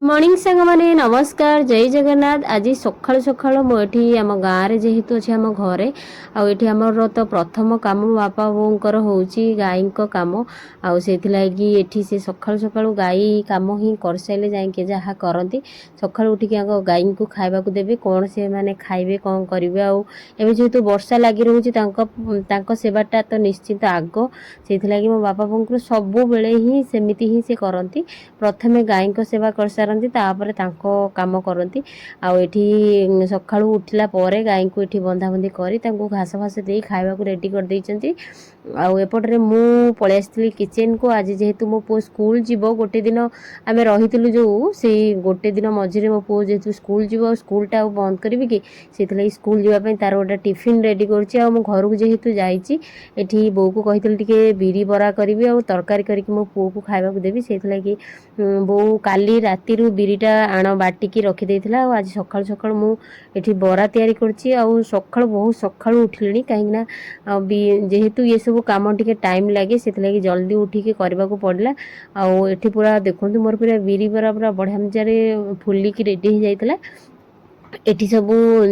Morning सांग माने नमस्कार जय जगन्नाथ। आज सकाळु सकाळु मुझे आम गाँव में जेहेतु अच्छे आम घरे आठी आमर तो प्रथम कम बापा बोर हूँ गाई कम आई से सकाळु सकाळु गाई कम ही कर सारे जाए जहाँ करती सकाळु उठिक गाई को खावा देवे कौन से मैंने खाइबे कौन करेंगे आए जेहेतु वर्षा लगी रोचे सेवाटा तो निश्चित आग से मो बापा बोर सब बेले ही सेमती ही से करती प्रथमे गाई सेवा कर सारती तापर काम करती आठी सकाळु उठला गाई को ये बंधाबंधी कर घास फास दे खावा रेडी कर देती आउपटे मु पलि आसी किचेन को आज जेहेतु मो पु स्कूल जीव गोटे दिन आम रही जो से गोटे दिन मझे मो पु जेहेतु स्कूल जीव स्कूलटा बंद करी कि से स्कूल जावाई तार गोटे टिफिन रेडी कर घर को जेहेतु जाइए बो को कही टे बिरी बरा करी आ तरकारी करके मो पु को खावा देवी से बो काली राति बिरीटा आण बाटिकी रखी आज सकाळु सकाळु मुझे बरा तैयारी करछि आउ सकाळु बहुत सकाळु उठिली कहीं जेहेतु ये सब काम टिके टाइम लगे से जल्दी उठिके करने को पड़ला आठी पूरा देखते मोर पूरा बिरी बरा पूरा बढ़िया मजारे फुलिकी रेडी हो जाता एठी सब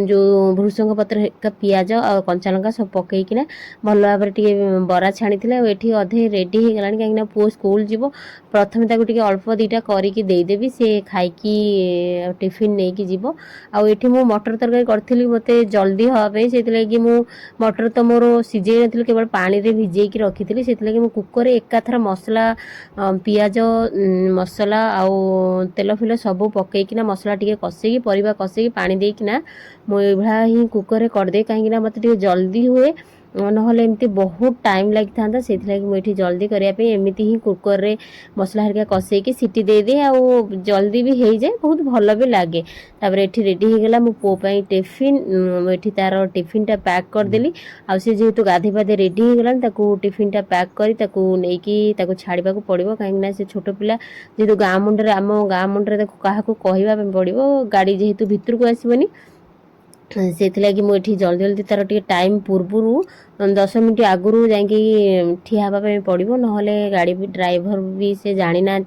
जो भृषंग पत्र पियाज आ कंचा लंका सब पकईकिना भल भाव बरा छाणी एठी अधे रेडी हो गलानी कहीं पुओ स्कूल जीव प्रथम ताकू अल्प दीटा करके देदेवी से खाईकी टिफिन नहीं कि जीव आठी मु मटर तरकारी करी मत जल्दी हाँपाई से मु मटर तो मोर सीझे नी केवल पानी रे भिजेकी रखी से कुकर एकाथर मसला पियाज मसला आउ तेल फिल सब पकईकिना मसला टी कषेकी परिवा कषेकी पानी देकिना मुझा ही कुकर करदे कहीं मत जल्दी हुए नहले एमती बहुत टाइम लगी था से मुझे जल्दी करने एमती ही कुकर रे मसला हरिका कषेकी सीटी दे दे जल्दी भी हो जाए बहुत भल भी लगे तापर एठी रेडी हो गला मो पो पई टिफिन एठी तार टिफिनटा पैक करदेली आ से जेहेतु गाधे पाधे रेडी हो गला ताकू टिफिनटा पैक करी ताकू नेकी ताकू छाड़ीबा को पड़िबो कहीं से छोट पिला जेहेतु गाँ मुंडे आम गाँ मुंडे क्या कहवा पड़ो गाड़ी जेहेतु भितर को आसबनी से मुझे जल्दी जल्दी तार टे टाइम पूर्व 10 मिनट आगु जाकि ठिया हाँपाई पड़ो नहले गाड़ी भी ड्राइवर भी से जानी ना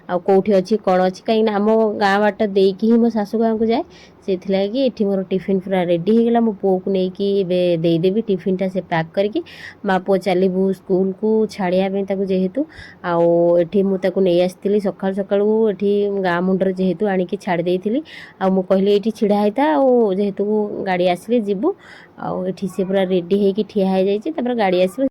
कौटी अच्छी कौन अच्छी कहीं आम गाँ बाट देकी ही मो शाशु गाँव को जाए से ये मोर टिफिन पूरा रेडी हो गला मो पो को लेकिन देदेवी टिफिनटा से पैक करके माँ पु चलू स्कूल को छाड़िया जेहेतु आठी मुझे नहीं आसती सकाल सकालू ये गाँ मुंडर जेहेतु आणिकी छाड़ी देती आउ कहली ये छिड़ा होता जेहेतु गाड़ी आसिले जीवु आठी से पूरा रेडी होगी ठिया हो जाइए गाड़ी आस